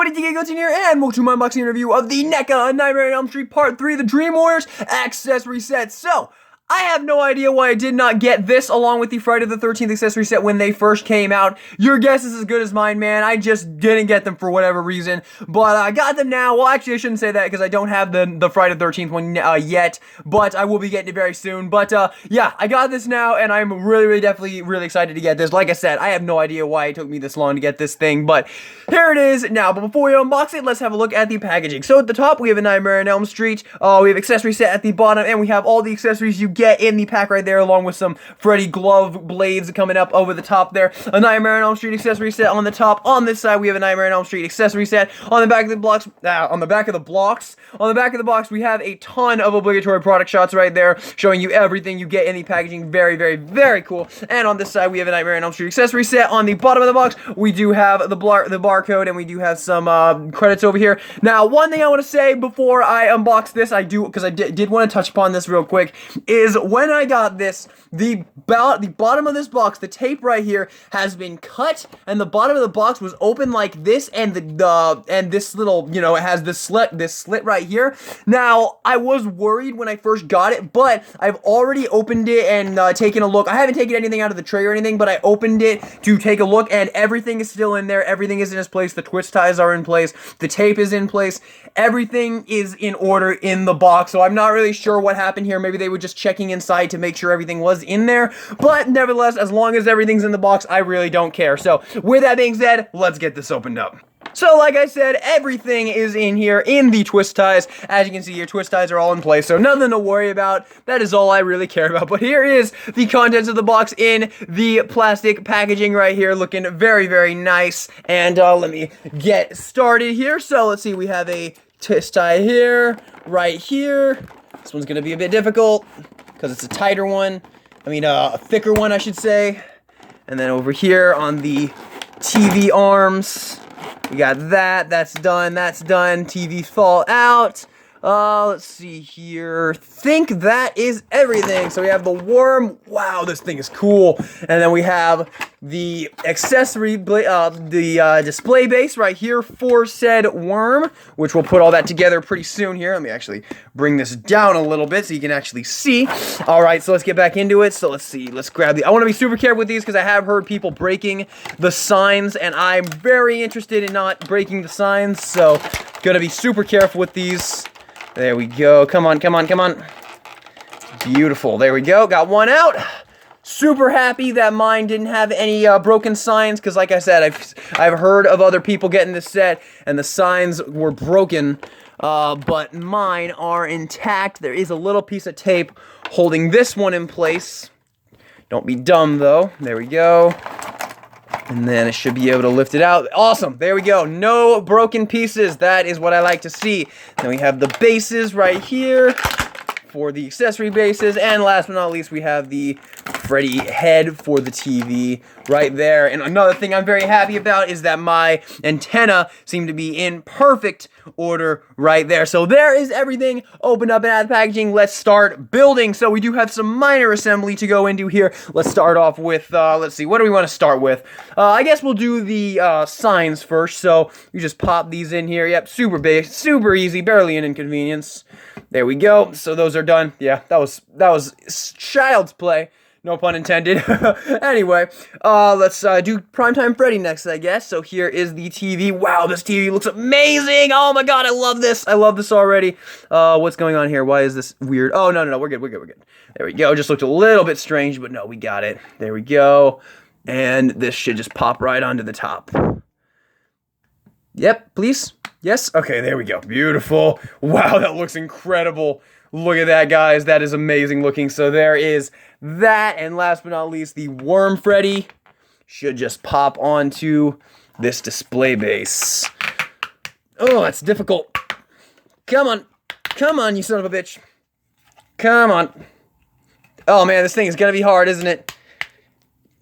everybody, DK Goatsin here, and welcome to my unboxing review of the NECA A Nightmare on Elm Street Part 3, the Dream Warriors accessory set. So, I have no idea why I did not get this along with the Friday the 13th accessory set when they first came out. Your guess is as good as mine, man. I just didn't get them for whatever reason, but I got them now. Well, actually, I shouldn't say that because I don't have the Friday the 13th one yet, but I will be getting it very soon. But yeah, I got this now, and I'm definitely really excited to get this. Like I said, I have no idea why it took me this long to get this thing, but here it is now. But before we unbox it, let's have a look at the packaging. So at the top, we have a Nightmare on Elm Street. We have accessory set at the bottom, and we have all the accessories you get in the pack right there, along with some Freddy glove blades coming up over the top there. A Nightmare on Elm Street accessory set on the top. On this side, we have a Nightmare on Elm Street accessory set. On the back of the blocks, on the back of the box, we have a ton of obligatory product shots right there, showing you everything you get in the packaging. Very cool. And on this side, we have a Nightmare on Elm Street accessory set. On the bottom of the box, we do have the barcode, and we do have some credits over here. Now, one thing I want to say before I unbox this, because I did want to touch upon this real quick, is when I got this, the bottom of this box, the tape right here, has been cut, and the bottom of the box was open like this, and and this little, you know, it has this slit right here. Now, I was worried when I first got it, but I've already opened it and taken a look. I haven't taken anything out of the tray or anything, but I opened it to take a look, and everything is still in there. Everything is in its place. The twist ties are in place. The tape is in place. Everything is in order in the box, so I'm not really sure what happened here. Maybe they were just checking inside to make sure everything was in there, but nevertheless, as long as everything's in the box, I really don't care. So, with that being said, let's get this opened up. So, like I said, everything is in here in the twist ties. As you can see, your twist ties are all in place, so nothing to worry about. That is all I really care about. But here is the contents of the box in the plastic packaging right here, looking very nice. And let me get started here. So, let's see, we have a twist tie here, right here. This one's going to be a bit difficult because it's a tighter one. I mean, a thicker one, I should say. And then over here on the TV arms, we got that. That's done. TV fall out. Let's see here. Think that is everything. So we have the worm. Wow, this thing is cool. And then we have the accessory, the display base right here for said worm, which we'll put all that together pretty soon here. Let me actually bring this down a little bit so you can actually see. All right, so let's get back into it. So let's see. Let's grab I want to be super careful with these because I have heard people breaking the signs, and I'm very interested in not breaking the signs. So gonna be super careful with these. There we go. Come on. Beautiful. There we go. Got one out. Super happy that mine didn't have any broken signs, because like I said, I've heard of other people getting this set and the signs were broken, but mine are intact. There is a little piece of tape holding this one in place. Don't be dumb though. There we go. And then I should be able to lift it out. Awesome. There we go. No broken pieces. That is what I like to see. Then we have the bases right here for the accessory bases. And last but not least, we have the Freddy head for the TV right there. And another thing I'm very happy about is that my antenna seem to be in perfect order right there. So there is everything opened up and out of the packaging. Let's start building. So we do have some minor assembly to go into here. Let's start off with, let's see, what do we want to start with? I guess we'll do the signs first. So you just pop these in here. Yep, super big, super easy, barely an inconvenience. There we go. So those are done. Yeah, that was child's play. No pun intended. Anyway, let's do Primetime Freddy next, I guess. So here is the TV. Wow, this TV looks amazing. Oh my god, I love this. I love this already. What's going on here? Why is this weird? Oh, no, we're good. There we go. Just looked a little bit strange, but no, we got it. There we go. And this should just pop right onto the top. Yep, please. Yes? Okay, there we go. Beautiful. Wow, that looks incredible. Look at that, guys. That is amazing looking. So there is that. And last but not least, the Worm Freddy should just pop onto this display base. Oh, that's difficult. Come on, you son of a bitch. Come on. Oh, man, this thing is going to be hard, isn't it?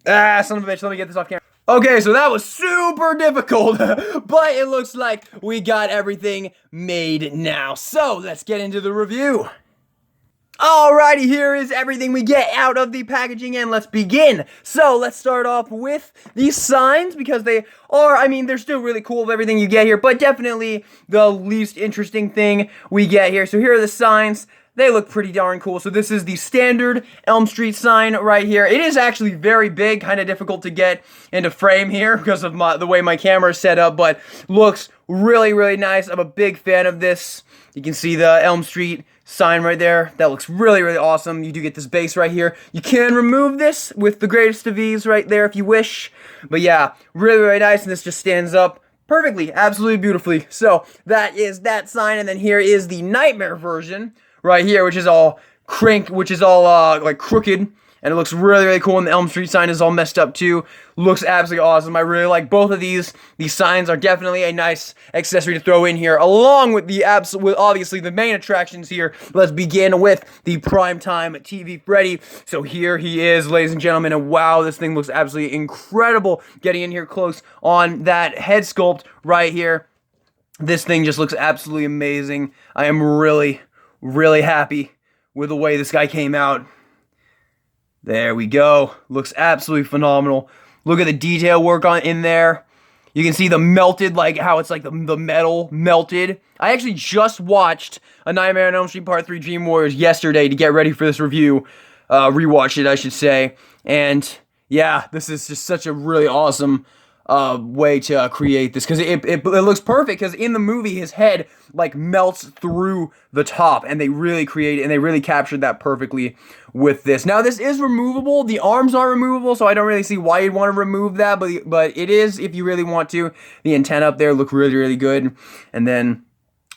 Ah, son of a bitch. Let me get this off camera. Okay, so that was super difficult, but it looks like we got everything made now. So, let's get into the review. Alrighty, here is everything we get out of the packaging, and let's begin. So, let's start off with these signs, because they are, I mean, they're still really cool of everything you get here, but definitely the least interesting thing we get here. So here are the signs. They look pretty darn cool. So this is the standard Elm Street sign right here. It is actually very big, kind of difficult to get into frame here because of the way my camera is set up, but looks really, really nice. I'm a big fan of this. You can see the Elm Street sign right there. That looks really, really awesome. You do get this base right here. You can remove this with the greatest of ease right there if you wish. But yeah, really, really nice, and this just stands up perfectly, absolutely beautifully. So that is that sign, and then here is the Nightmare version right here, which is all like crooked, and it looks really, really cool, and the Elm Street sign is all messed up too. Looks absolutely awesome. I really like both of these. These signs are definitely a nice accessory to throw in here, along with obviously the main attractions here. Let's begin with the primetime TV Freddy. So here he is, ladies and gentlemen, and wow, this thing looks absolutely incredible. Getting in here close on that head sculpt right here. This thing just looks absolutely amazing. I am really happy with the way this guy came out. There we go. Looks absolutely phenomenal. Look at the detail work in there. You can see the melted, like how it's like the metal melted. I actually just watched A Nightmare on Elm Street Part 3 Dream Warriors yesterday to get ready for this review. Rewatched it, I should say. And yeah, this is just such a really awesome way to create this, because it looks perfect, because in the movie his head like melts through the top, and they really captured that perfectly with this. Now this is removable. The arms are removable, so I don't really see why you'd want to remove that, but it is if you really want to. The antenna up there look really, really good, and then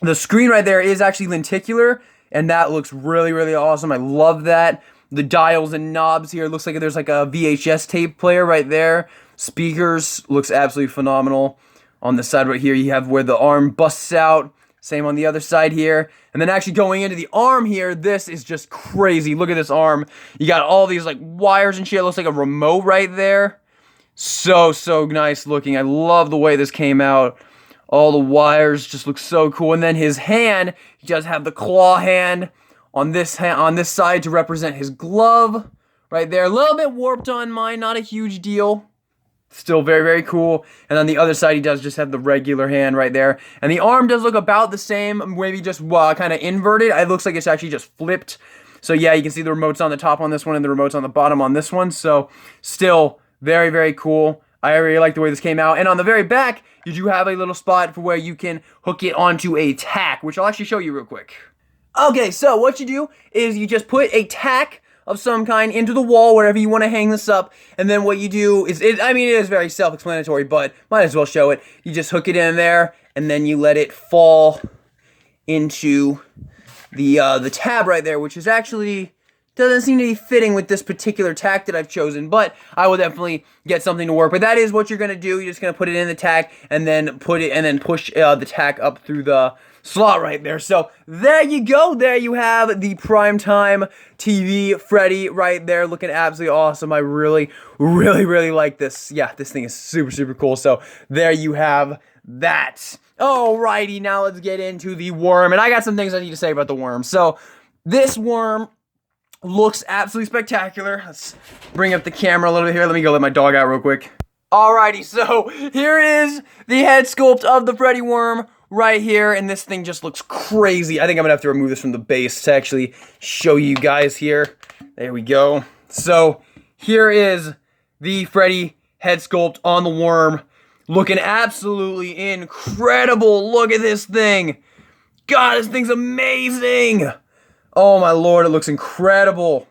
the screen right there is actually lenticular, and that looks really, really awesome. I love that. The dials and knobs here, looks like there's like a VHS tape player right there. Speakers, looks absolutely phenomenal. On the side right here, you have where the arm busts out. Same on the other side here. And then actually going into the arm here, this is just crazy. Look at this arm. You got all these like wires and shit. It looks like a remote right there. So nice looking. I love the way this came out. All the wires just look so cool. And then his hand, he does have the claw hand on this side to represent his glove right there. A little bit warped on mine, not a huge deal. Still very, very cool. And on the other side, he does just have the regular hand right there. And the arm does look about the same, maybe just kind of inverted. It looks like it's actually just flipped. So yeah, you can see the remote's on the top on this one and the remote's on the bottom on this one. So still very, very cool. I really like the way this came out. And on the very back, you do have a little spot for where you can hook it onto a tack, which I'll actually show you real quick. Okay, so what you do is you just put a tack of some kind into the wall wherever you want to hang this up, and then what you do is, it is very self-explanatory, but might as well show it. You just hook it in there, and then you let it fall into the tab right there, which is actually doesn't seem to be fitting with this particular tack that I've chosen, but I will definitely get something to work. But that is what you're gonna do. You're just gonna put it in the tack, and then push the tack up through the slot right there. So there you go. There you have the primetime TV Freddy right there, looking absolutely awesome. I really like this. Yeah, this thing is super cool. So there you have that. Alrighty, now let's get into the worm, and I got some things I need to say about the worm. So this worm looks absolutely spectacular. Let's bring up the camera a little bit here. Let me go let my dog out real quick. Alrighty, so here is the head sculpt of the Freddy worm right here, and this thing just looks crazy. I think I'm gonna have to remove this from the base to actually show you guys here. There we go. So here is the Freddy head sculpt on the worm, looking absolutely incredible. Look at this thing. God, this thing's amazing. Oh my lord, it looks incredible.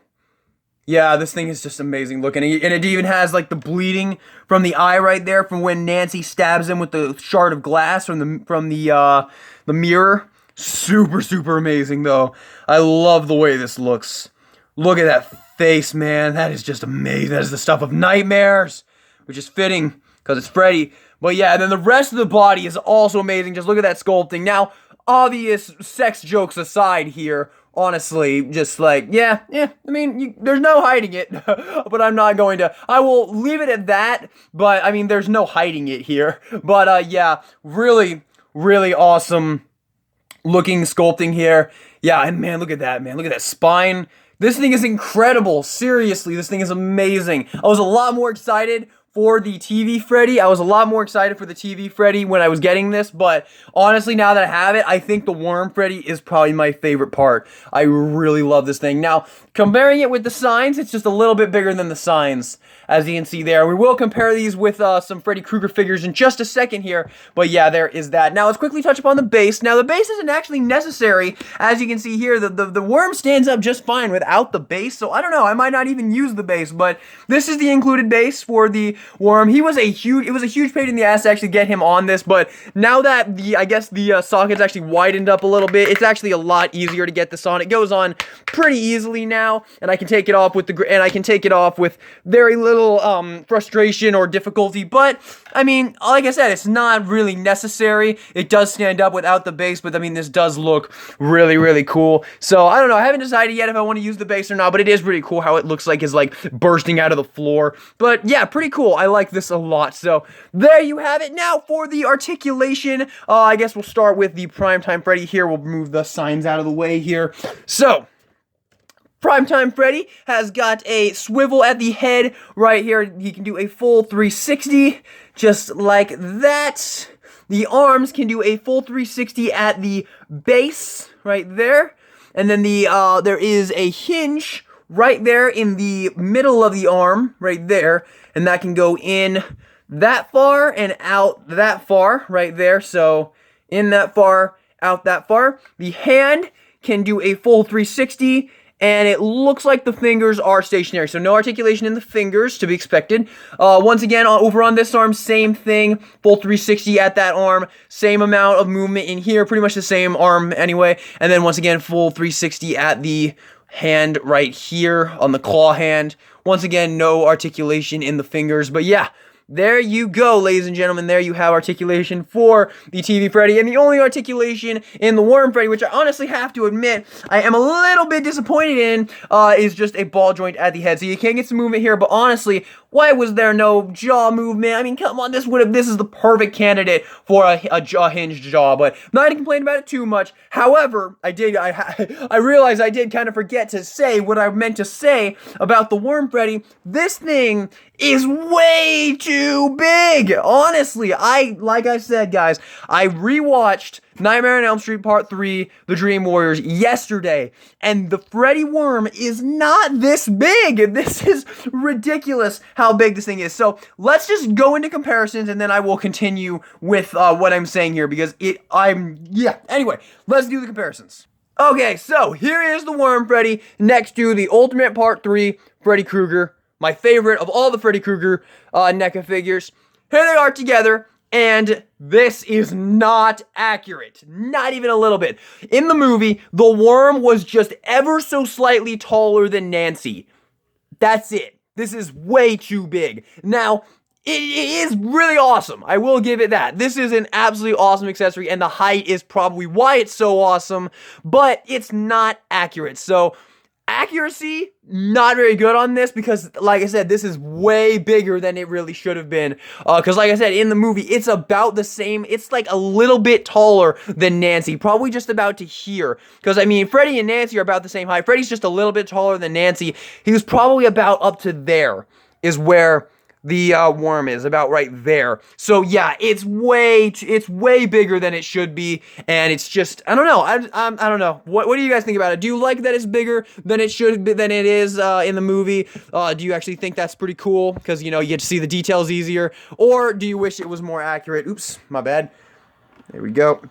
Yeah, this thing is just amazing looking. And it even has like the bleeding from the eye right there from when Nancy stabs him with the shard of glass from the mirror. Super amazing though. I love the way this looks. Look at that face, man. That is just amazing. That is the stuff of nightmares, which is fitting because it's Freddy. But yeah, and then the rest of the body is also amazing. Just look at that sculpting. Now, obvious sex jokes aside here, honestly, just like, yeah, I mean, there's no hiding it, but I'm not going to. I will leave it at that, but, I mean, there's no hiding it here. But, yeah, really awesome looking sculpting here. Yeah, and man, look at that, man. Look at that spine. This thing is incredible. Seriously, this thing is amazing. I was a lot more excited for the TV Freddy. I was a lot more excited for the TV Freddy when I was getting this, but honestly, now that I have it, I think the Worm Freddy is probably my favorite part. I really love this thing. Now, comparing it with the signs, it's just a little bit bigger than the signs, as you can see there. We will compare these with some Freddy Krueger figures in just a second here, but yeah, there is that. Now, let's quickly touch upon the base. Now, the base isn't actually necessary. As you can see here, the worm stands up just fine without the base, so I don't know, I might not even use the base, but this is the included base for the Worm. It was a huge pain in the ass to actually get him on this, but now that I guess the socket's actually widened up a little bit, it's actually a lot easier to get this on. It goes on pretty easily now, and I can take it off with very little frustration or difficulty. But I mean, like I said, it's not really necessary. It does stand up without the base, but I mean, this does look really cool. So I don't know. I haven't decided yet if I want to use the base or not, but it is pretty cool how it looks like it's like bursting out of the floor. But yeah, pretty cool. I like this a lot. So there you have it. Now for the articulation, I guess we'll start with the Primetime Freddy here. We'll move the signs out of the way here. So Primetime Freddy has got a swivel at the head right here. He can do a full 360 just like that. The arms can do a full 360 at the base right there. And then there is a hinge right there in the middle of the arm right there. And that can go in that far and out that far right there. So in that far, out that far. The hand can do a full 360. And it looks like the fingers are stationary, so no articulation in the fingers to be expected. Once again, over on this arm, same thing, full 360 at that arm, same amount of movement in here, pretty much the same arm anyway, and then once again, full 360 at the hand right here on the claw hand. Once again, no articulation in the fingers, but yeah. There you go, ladies and gentlemen. There you have articulation for the TV Freddy. And the only articulation in the Worm Freddy, which I honestly have to admit I am a little bit disappointed in, is just a ball joint at the head. So you can get some movement here, but honestly, why was there no jaw movement? I mean, come on, this is the perfect candidate for a hinged jaw, but I'm not gonna complain about it too much. However, I realized I did kind of forget to say what I meant to say about the Worm Freddy. This thing is way too big. Honestly, like I said, guys, I rewatched Nightmare on Elm Street Part 3, The Dream Warriors, yesterday, and the Freddy Worm is not this big. This is ridiculous how big this thing is. So let's just go into comparisons, and then I will continue with what I'm saying here, because anyway, let's do the comparisons. Okay, so here is the Worm Freddy next to the Ultimate Part 3 Freddy Krueger, my favorite of all the Freddy Krueger NECA figures. Here they are together. And this is not accurate. Not even a little bit. In the movie, the worm was just ever so slightly taller than Nancy. That's it. This is way too big. Now, it is really awesome. I will give it that. This is an absolutely awesome accessory, and the height is probably why it's so awesome, but it's not accurate. So, accuracy, not very good on this, because like I said, this is way bigger than it really should have been, because like I said, in the movie, it's about the same. It's like a little bit taller than Nancy, probably just about to here, because I mean, Freddy and Nancy are about the same height. Freddy's just a little bit taller than Nancy. He was probably about up to there is where the worm is, about right there. So yeah, it's way bigger than it should be, and it's just, I don't know. I don't know. What do you guys think about it? Do you like that it's bigger than it should be, than it is in the movie? Do you actually think that's pretty cool, because you know, you get to see the details easier, or do you wish it was more accurate? Oops, my bad. There we go.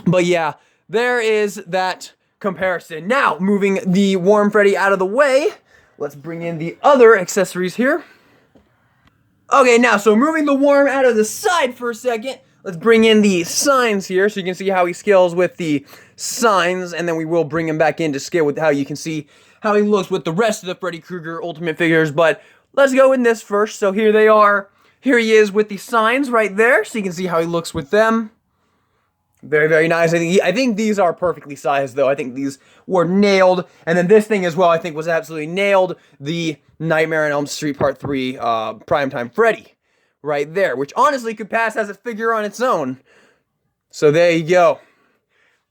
But yeah, there is that comparison. Now, moving the Worm Freddy out of the way, let's bring in the other accessories here. Okay, now, so moving the worm out of the side for a second, let's bring in the signs here, so you can see how he scales with the signs, and then we will bring him back in to scale with how you can see how he looks with the rest of the Freddy Krueger Ultimate figures, but let's go in this first. So here they are. Here he is with the signs right there, so you can see how he looks with them. Very nice. I think these are perfectly sized, though. I think these were nailed. And then this thing as well, I think, was absolutely nailed. The Nightmare on Elm Street Part 3 Primetime Freddy right there, which honestly could pass as a figure on its own. So there you go.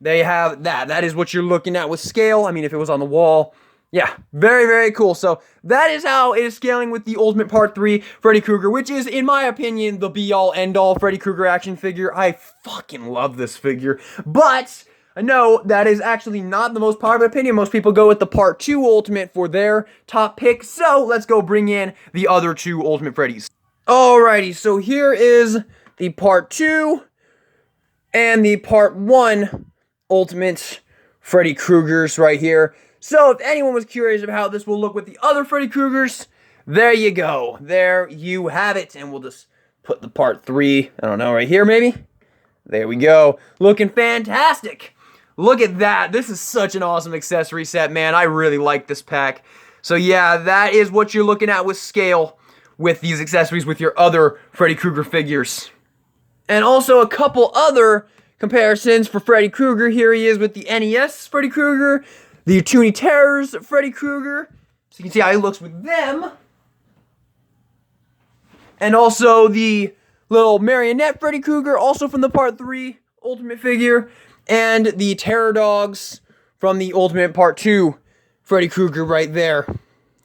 They have that. That is what you're looking at with scale. I mean, if it was on the wall, yeah, very, very cool. So that is how it is scaling with the Ultimate Part 3 Freddy Krueger, which is, in my opinion, the be-all, end-all Freddy Krueger action figure. I fucking love this figure. But I know that is actually not the most popular opinion. Most people go with the Part 2 Ultimate for their top pick. So let's go bring in the other two Ultimate Freddys. Alrighty, so here is the Part 2 and the Part 1 Ultimate Freddy Kruegers right here. So if anyone was curious of how this will look with the other Freddy Kruegers, there you go. There you have it. And we'll just put the Part 3, I don't know, right here maybe? There we go. Looking fantastic. Look at that. This is such an awesome accessory set, man. I really like this pack. So yeah, that is what you're looking at with scale with these accessories with your other Freddy Krueger figures. And also a couple other comparisons for Freddy Krueger. Here he is with the NES Freddy Krueger, the Toony Terrors Freddy Krueger. So you can see how he looks with them. And also the little marionette Freddy Krueger, also from the Part 3 Ultimate figure. And the Terror Dogs from the Ultimate Part 2 Freddy Krueger right there.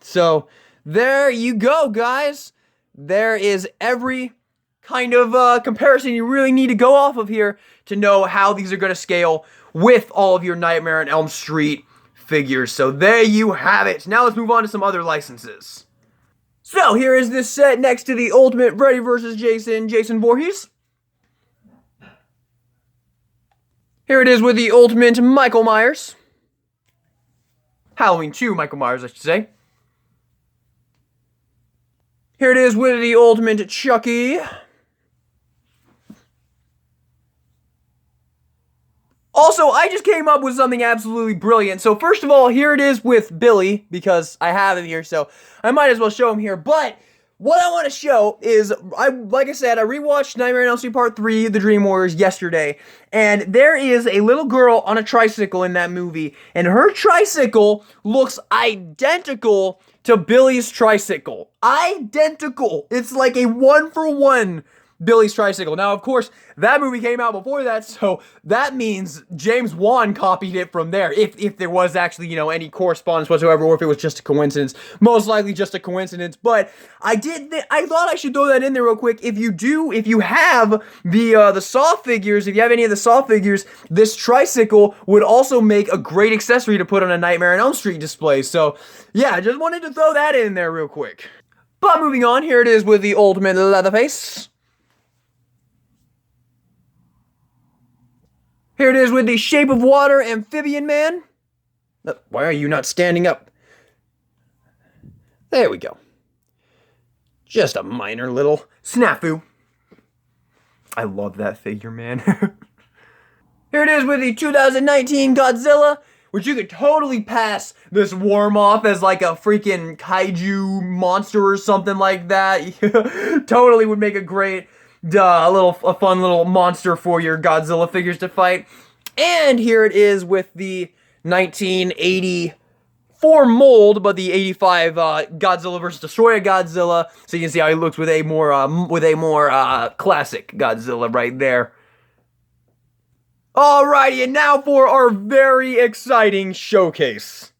So there you go, guys. There is every kind of comparison you really need to go off of here to know how these are going to scale with all of your Nightmare on Elm Street figures. So there you have it. Now let's move on to some other licenses. So here is this set next to the Ultimate Freddy vs. Jason Voorhees. Here it is with the Ultimate Michael Myers. Halloween 2 Michael Myers, I should say. Here it is with the Ultimate Chucky. Also, I just came up with something absolutely brilliant. So first of all, here it is with Billy, because I have him here, so I might as well show him here. But what I want to show is, like I said, I rewatched Nightmare on Elm Street Part 3, The Dream Warriors, yesterday. And there is a little girl on a tricycle in that movie. And her tricycle looks identical to Billy's tricycle. Identical. It's like a one-for-one Billy's tricycle. Now, of course, that movie came out before that, so that means James Wan copied it from there. If there was actually, you know, any correspondence whatsoever, or if it was just a coincidence. Most likely just a coincidence, but I thought I should throw that in there real quick. If you have the Saw figures, if you have any of the Saw figures, this tricycle would also make a great accessory to put on a Nightmare on Elm Street display. So, yeah, I just wanted to throw that in there real quick. But moving on, here it is with the Ultimate Leatherface. Here it is with the Shape of Water Amphibian Man. Why are you not standing up? There we go. Just a minor little snafu. I love that figure, man. Here it is with the 2019 Godzilla, which you could totally pass this worm off as like a freaking kaiju monster or something like that. Totally would make a great a fun little monster for your Godzilla figures to fight. And here it is with the 1984 mold, but the 85 Godzilla vs. Destroyer Godzilla. So you can see how he looks with a more classic Godzilla right there. Alrighty, and now for our very exciting showcase.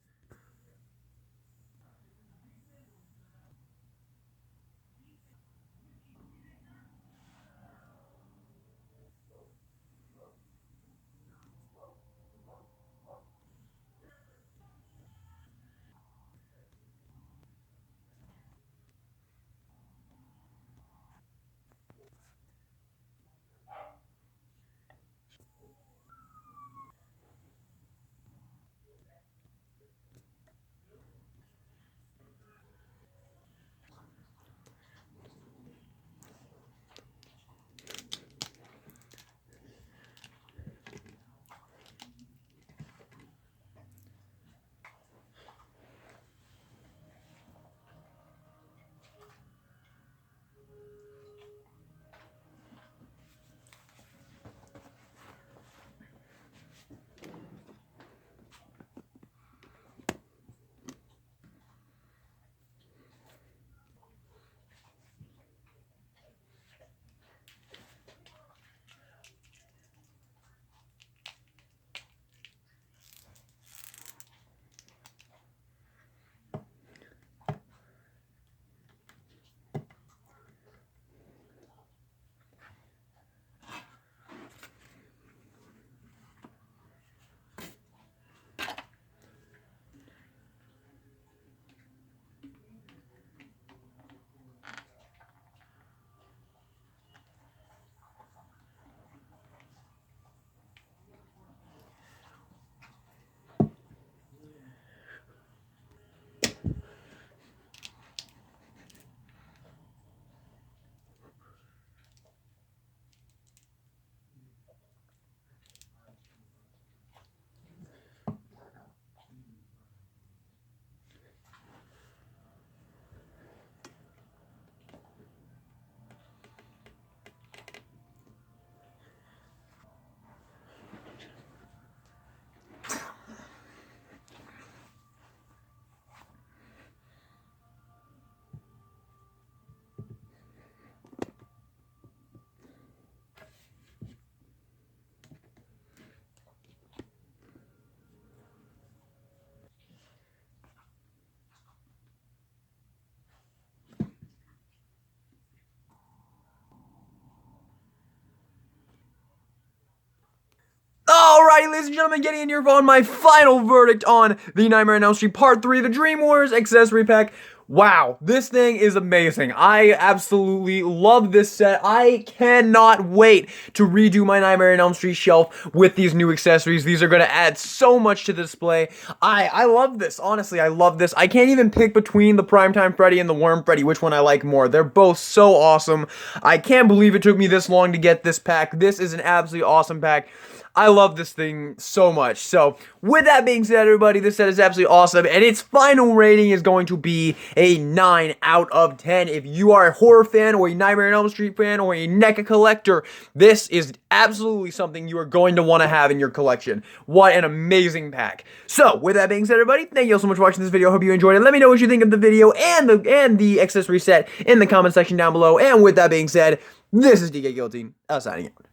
ladies and gentlemen, getting in your phone, my final verdict on the Nightmare on Elm Street Part 3, the Dream Wars accessory pack. Wow, this thing is amazing. I absolutely love this set. I cannot wait to redo my Nightmare on Elm Street shelf with these new accessories. These are going to add so much to the display. I love this. Honestly, I love this. I can't even pick between the Primetime Freddy and the Worm Freddy, which one I like more. They're both so awesome. I can't believe it took me this long to get this pack. This is an absolutely awesome pack. I love this thing so much. So, with that being said, everybody, this set is absolutely awesome, and its final rating is going to be a 9 out of 10. If you are a horror fan, or a Nightmare on Elm Street fan, or a NECA collector, this is absolutely something you are going to want to have in your collection. What an amazing pack. So, with that being said, everybody, thank you all so much for watching this video. I hope you enjoyed it. Let me know what you think of the video and the accessory set in the comment section down below. And with that being said, this is DK Guillotine. I'm signing out.